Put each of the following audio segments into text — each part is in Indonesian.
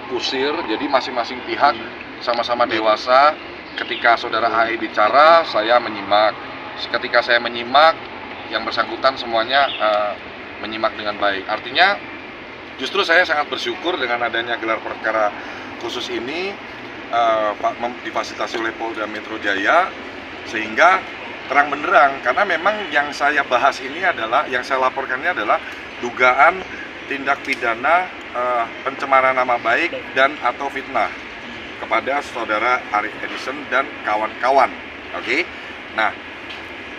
kusir, jadi masing-masing pihak sama-sama dewasa. Ketika saudara AE bicara, saya menyimak. Ketika saya menyimak, yang bersangkutan semuanya menyimak dengan baik. Artinya justru saya sangat bersyukur dengan adanya gelar perkara khusus ini difasilitasi oleh Polda Metro Jaya, sehingga terang benderang, karena memang yang saya bahas ini adalah, yang saya laporkan ini adalah dugaan tindak pidana pencemaran nama baik dan atau fitnah kepada saudara Arif Edison dan kawan-kawan. Oke? Nah,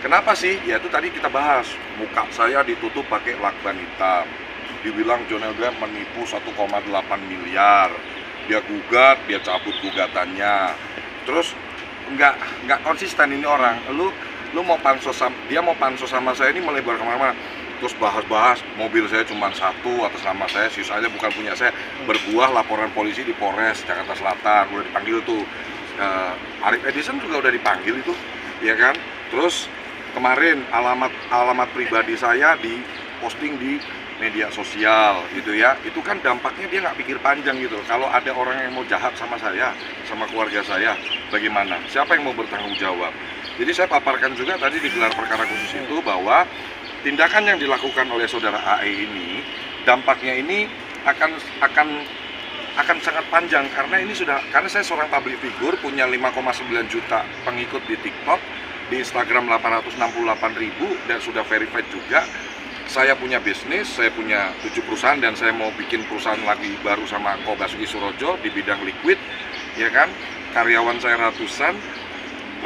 kenapa sih? Ya itu tadi kita bahas, muka saya ditutup pakai lakban hitam, dibilang John Elbert menipu 1,8 miliar, dia gugat, dia cabut gugatannya, terus nggak konsisten ini orang. Lu mau pansos dia mau pansos sama saya ini melebar kemana-mana, terus bahas mobil saya cuma satu atas nama saya, sisanya bukan punya saya. Berbuah laporan polisi di Polres Jakarta Selatan, udah dipanggil tuh Arif Edison juga udah dipanggil itu, ya kan. Terus kemarin alamat pribadi saya di posting di media sosial gitu ya, itu kan dampaknya dia nggak pikir panjang gitu. Kalau ada orang yang mau jahat sama saya, sama keluarga saya, bagaimana? Siapa yang mau bertanggung jawab? Jadi saya paparkan juga tadi di gelar perkara khusus itu bahwa tindakan yang dilakukan oleh saudara AE ini, dampaknya ini akan sangat panjang, karena saya seorang public figure, punya 5,9 juta pengikut di TikTok, di Instagram 868.000 dan sudah verified juga. Saya punya bisnis, saya punya 7 perusahaan dan saya mau bikin perusahaan lagi baru sama Ko Basuki Surojo di bidang liquid, ya kan. Karyawan saya ratusan.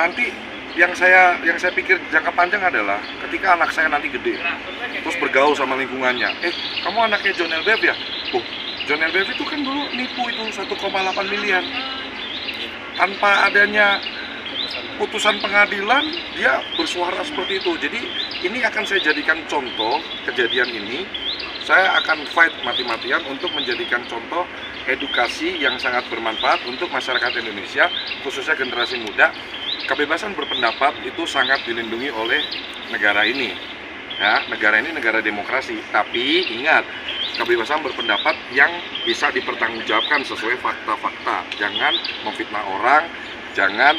Nanti yang saya pikir jangka panjang adalah ketika anak saya nanti gede, terus bergaul sama lingkungannya. Kamu anaknya John Elbert ya? Oh, John Elbert itu kan dulu nipu itu 1,8 miliar. Tanpa adanya putusan pengadilan, dia bersuara seperti itu. Jadi ini akan saya jadikan contoh kejadian ini. Saya akan fight mati-matian untuk menjadikan contoh edukasi yang sangat bermanfaat untuk masyarakat Indonesia, khususnya generasi muda. Kebebasan berpendapat itu sangat dilindungi oleh negara ini. Ya, negara ini negara demokrasi. Tapi ingat, kebebasan berpendapat yang bisa dipertanggungjawabkan sesuai fakta-fakta. Jangan memfitnah orang, jangan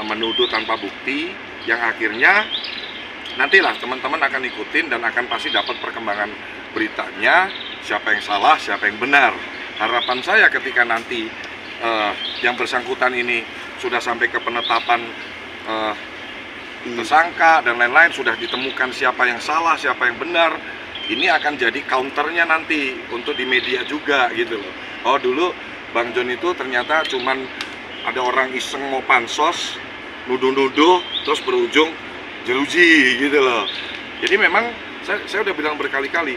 menuduh tanpa bukti, yang akhirnya nantilah teman-teman akan ikutin dan akan pasti dapat perkembangan beritanya, siapa yang salah, siapa yang benar. Harapan saya ketika nanti yang bersangkutan ini sudah sampai ke penetapan tersangka dan lain-lain, sudah ditemukan siapa yang salah, siapa yang benar, ini akan jadi counternya nanti untuk di media juga gitu loh. Oh, dulu Bang John itu ternyata cuman ada orang iseng mau pansos, nuduh-nuduh, terus berujung jeruji gitu loh. Jadi memang saya udah bilang berkali-kali,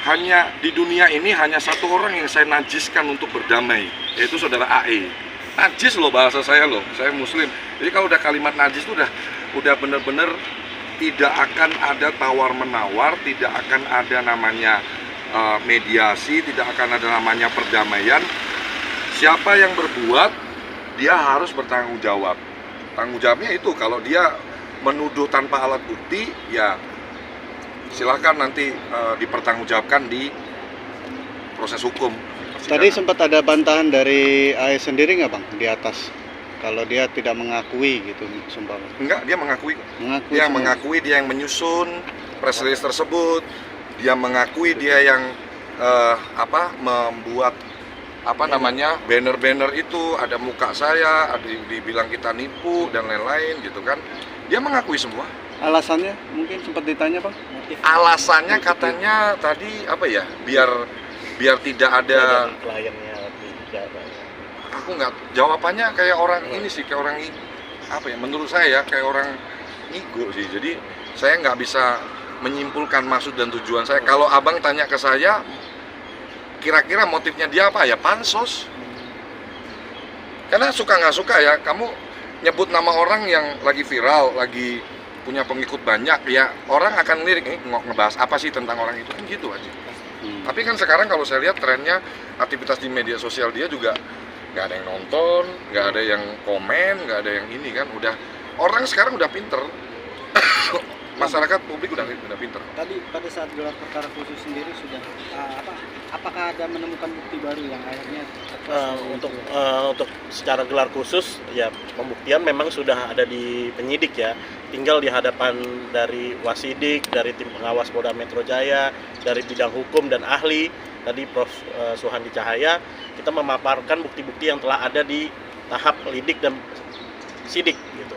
hanya di dunia ini hanya satu orang yang saya najiskan untuk berdamai, yaitu saudara AE. Najis loh bahasa saya loh, saya muslim. Jadi kalau udah kalimat najis itu udah bener-bener tidak akan ada tawar-menawar, tidak akan ada namanya mediasi, tidak akan ada namanya perdamaian. Siapa yang berbuat, dia harus bertanggung jawab. Tanggung jawabnya itu, kalau dia menuduh tanpa alat bukti, ya silahkan nanti dipertanggungjawabkan di proses hukum. Tadi sempat ada bantahan dari AE sendiri nggak Bang di atas? Kalau dia tidak mengakui gitu, sumpah. Enggak, dia mengakui. Dia mengakui, dia yang menyusun press release tersebut. Dia mengakui dia yang membuat banner-banner itu ada muka saya, ada dibilang kita nipu dan lain-lain gitu kan. Dia mengakui semua. Alasannya mungkin sempat ditanya Bang? Alasannya katanya tadi biar tidak ada kliennya aku nggak, jawabannya kayak orang ini sih, kayak orang menurut saya ya kayak orang ngigo sih. Jadi saya nggak bisa menyimpulkan maksud dan tujuan saya. Kalau abang tanya ke saya, kira-kira motifnya dia apa ya, pansos. Karena suka nggak suka ya, kamu nyebut nama orang yang lagi viral, lagi punya pengikut banyak, ya orang akan lirik, ngebahas apa sih tentang orang itu, kan gitu aja. Tapi kan sekarang kalau saya lihat trennya, aktivitas di media sosial dia juga nggak ada yang nonton, nggak ada yang komen, nggak ada yang ini kan. Udah, orang sekarang udah pinter masyarakat publik udah pinter. Tadi pada saat gelar perkara khusus sendiri sudah apakah ada menemukan bukti baru yang akhirnya Untuk secara gelar khusus ya pembuktian memang sudah ada di penyidik ya, tinggal di hadapan dari Wasidik, dari tim pengawas Polda Metro Jaya, dari bidang hukum dan ahli tadi Prof. Suhandi Cahaya, kita memaparkan bukti-bukti yang telah ada di tahap lidik dan sidik gitu.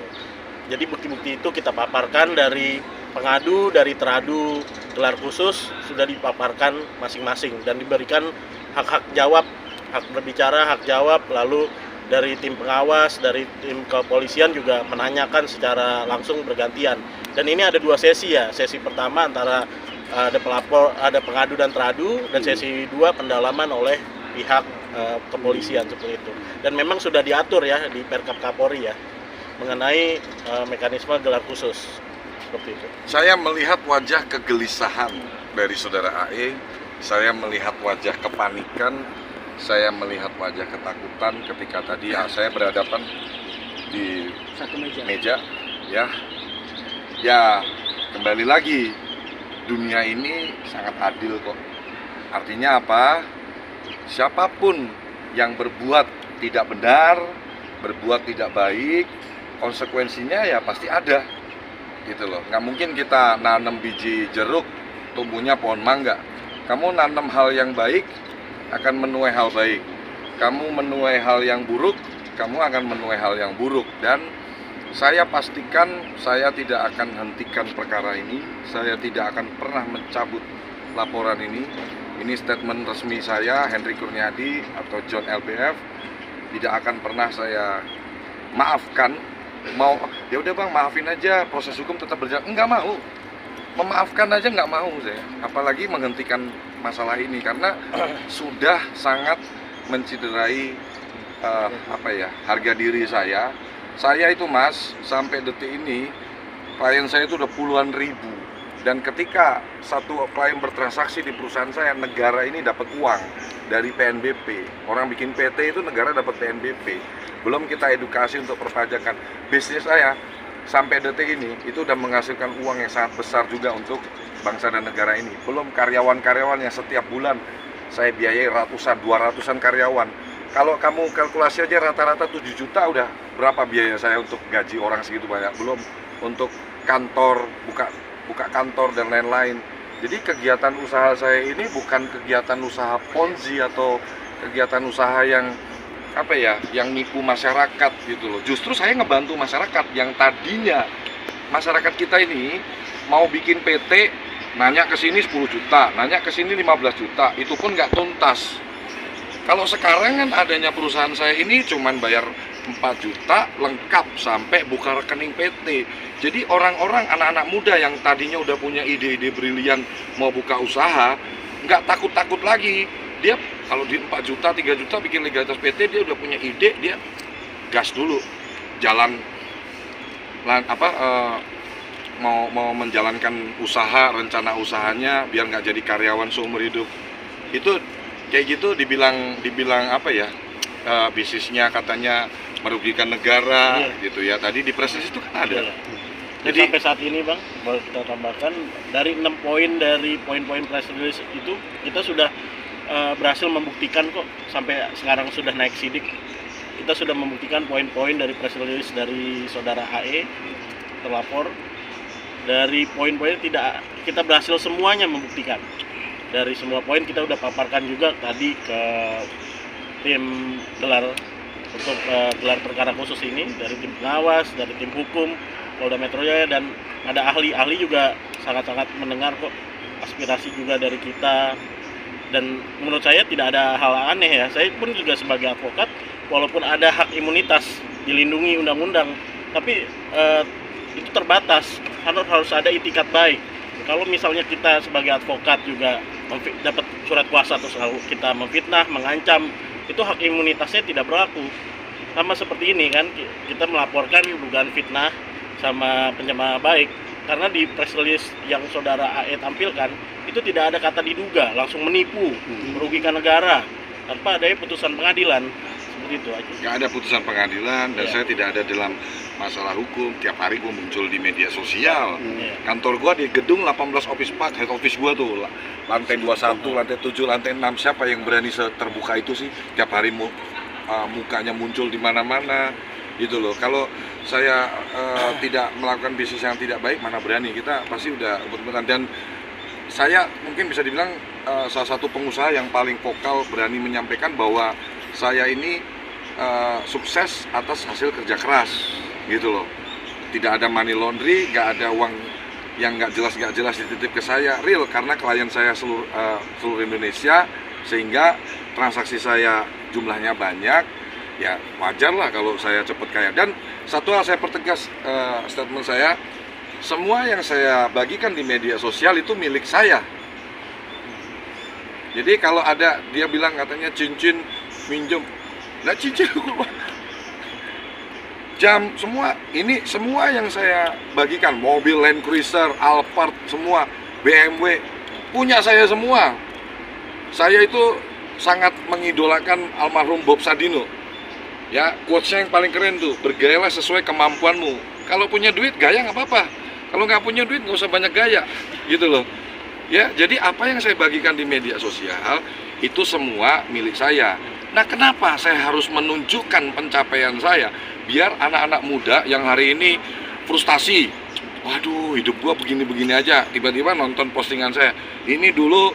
Jadi bukti-bukti itu kita paparkan dari pengadu, dari teradu, gelar khusus sudah dipaparkan masing-masing dan diberikan hak-hak jawab, hak berbicara, hak jawab. Lalu dari tim pengawas, dari tim kepolisian juga menanyakan secara langsung bergantian. Dan ini ada 2 sesi ya. Sesi pertama antara ada pelapor, ada pengadu dan teradu, dan sesi 2 pendalaman oleh pihak kepolisian seperti itu. Dan memang sudah diatur ya di Perkap Kapolri ya mengenai mekanisme gelar khusus seperti itu. Saya melihat wajah kegelisahan dari saudara AE, saya melihat wajah kepanikan, saya melihat wajah ketakutan ketika tadi saya berhadapan di satu meja ya. Ya, kembali lagi dunia ini sangat adil kok. Artinya apa? Siapapun yang berbuat tidak benar, berbuat tidak baik, konsekuensinya ya pasti ada gitu loh. Nggak mungkin kita nanam biji jeruk tumbuhnya pohon mangga. Kamu nanam hal yang baik akan menuai hal baik, kamu menuai hal yang buruk, kamu akan menuai hal yang buruk. Dan saya pastikan saya tidak akan hentikan perkara ini, saya tidak akan pernah mencabut laporan ini. Ini statement resmi saya, Henry Kurniadi atau John LBF. Tidak akan pernah saya maafkan. Mau ya udah bang, maafin aja, proses hukum tetap berjalan. Enggak mau, memaafkan aja nggak mau saya. Apalagi menghentikan masalah ini karena sudah sangat menciderai harga diri saya. Saya itu mas, sampai detik ini klien saya itu udah puluhan ribu. Dan ketika satu klien bertransaksi di perusahaan saya, negara ini dapat uang dari PNBP. Orang bikin PT itu negara dapat PNBP. Belum kita edukasi untuk perpajakan. Bisnis saya sampai detik ini itu udah menghasilkan uang yang sangat besar juga untuk bangsa dan negara ini. Belum karyawan-karyawan yang setiap bulan saya biayai ratusan, 200-an karyawan. Kalau kamu kalkulasi aja rata-rata 7 juta udah berapa biaya saya untuk gaji orang segitu banyak. Belum untuk kantor, buka kantor dan lain-lain. Jadi kegiatan usaha saya ini bukan kegiatan usaha ponzi atau kegiatan usaha yang yang nipu masyarakat gitu loh. Justru saya ngebantu masyarakat yang tadinya masyarakat kita ini mau bikin PT, nanya ke sini 10 juta, nanya ke sini 15 juta, itu pun nggak tuntas. Kalau sekarang kan adanya perusahaan saya ini cuman bayar 4 juta lengkap sampai buka rekening PT. Jadi orang-orang, anak-anak muda yang tadinya udah punya ide-ide brilian mau buka usaha, nggak takut-takut lagi. Dia kalau di 4 juta, 3 juta bikin legalitas PT, dia udah punya ide, dia gas dulu. Jalan mau menjalankan usaha, rencana usahanya biar nggak jadi karyawan seumur hidup. Itu kayak gitu dibilang bisnisnya katanya merugikan negara gitu ya. Tadi di press itu kan ada. Jadi sampai saat ini bang, boleh kita tambahkan dari 6 poin dari poin-poin press release itu kita sudah berhasil membuktikan kok, sampai sekarang sudah naik sidik. Kita sudah membuktikan poin-poin dari press release dari saudara AE terlapor. Dari poin-poin tidak kita berhasil semuanya membuktikan. Dari semua poin kita udah paparkan juga tadi ke tim gelar untuk gelar perkara khusus ini, dari tim pengawas, dari tim hukum Polda Metro Jaya, dan ada ahli juga sangat-sangat mendengar kok aspirasi juga dari kita. Dan menurut saya tidak ada hal aneh ya. Saya pun juga sebagai advokat, walaupun ada hak imunitas dilindungi undang-undang, tapi itu terbatas. Harus ada itikat baik. Kalau misalnya kita sebagai advokat juga dapat surat kuasa atau kita memfitnah, mengancam, itu hak imunitasnya tidak berlaku. Sama seperti ini kan, kita melaporkan dugaan fitnah sama pencemaran baik, karena di press release yang saudara AE tampilkan itu tidak ada kata diduga, langsung menipu, merugikan negara tanpa adanya putusan pengadilan. Seperti itu aja. Nggak ada putusan pengadilan dan saya tidak ada dalam masalah hukum. Tiap hari gue muncul di media sosial. Iya. Kantor gua di gedung 18 Office Park, head office gua tuh lantai 21, lantai 7, lantai 6. Siapa yang berani terbuka itu sih? Tiap hari mukanya muncul di mana-mana gitu loh. Kalau saya tidak melakukan bisnis yang tidak baik, mana berani. Kita pasti udah rebut-rebutan. Dan saya mungkin bisa dibilang salah satu pengusaha yang paling vokal berani menyampaikan bahwa saya ini sukses atas hasil kerja keras gitu loh. Tidak ada money laundry, nggak ada uang yang nggak jelas dititip ke saya, real, karena klien saya seluruh Indonesia, sehingga transaksi saya jumlahnya banyak, ya wajar lah kalau saya cepat kaya. Dan satu hal saya pertegas, statement saya, semua yang saya bagikan di media sosial itu milik saya. Jadi kalau ada dia bilang katanya cincin minjem, nah cincin jam, semua ini semua yang saya bagikan, mobil Land Cruiser, Alphard, semua BMW punya saya semua. Saya itu sangat mengidolakan almarhum Bob Sadino. Ya, quotes-nya yang paling keren tuh, bergayalah sesuai kemampuanmu. Kalau punya duit gaya nggak apa-apa, kalau nggak punya duit nggak usah banyak gaya, gitu loh. Ya, jadi apa yang saya bagikan di media sosial itu semua milik saya. Nah, kenapa saya harus menunjukkan pencapaian saya? Biar anak-anak muda yang hari ini frustasi, waduh hidup gua begini-begini aja, tiba-tiba nonton postingan saya, ini dulu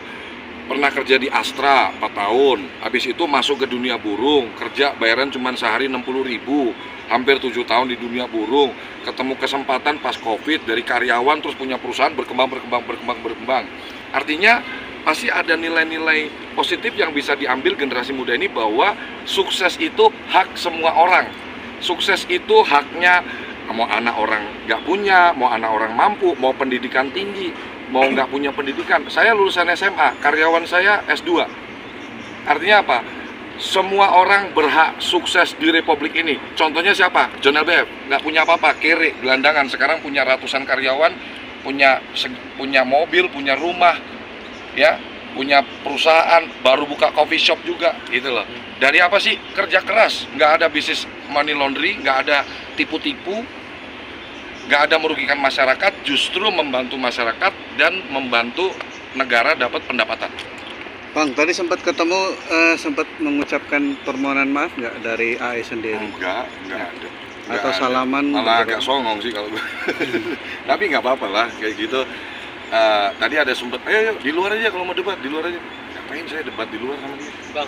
pernah kerja di Astra 4 tahun, habis itu masuk ke dunia burung, kerja bayaran cuma sehari 60.000, hampir 7 tahun di dunia burung, ketemu kesempatan pas Covid dari karyawan terus punya perusahaan, berkembang. Artinya pasti ada nilai-nilai positif yang bisa diambil generasi muda ini, bahwa sukses itu hak semua orang. Sukses itu haknya, mau anak orang nggak punya, mau anak orang mampu, mau pendidikan tinggi, mau nggak punya pendidikan. Saya lulusan SMA, karyawan saya S2. Artinya apa? Semua orang berhak sukses di republik ini. Contohnya siapa? John LBF, nggak punya apa-apa, kere, gelandangan. Sekarang punya ratusan karyawan, punya mobil, punya rumah, ya, punya perusahaan, baru buka coffee shop juga, gitu loh. Dari apa sih? Kerja keras, nggak ada bisnis money laundry, nggak ada tipu-tipu, nggak ada merugikan masyarakat, justru membantu masyarakat dan membantu negara dapat pendapatan. Bang, tadi sempat ketemu, sempat mengucapkan permohonan maaf nggak dari AE sendiri? Enggak ada. Atau salaman? Malah begitu, agak songong sih kalau tapi nggak apa-apa lah kayak gitu. Tadi ada sempet, ayo di luar aja kalau mau debat, di luar aja. Ngapain saya debat di luar sama dia? Bang,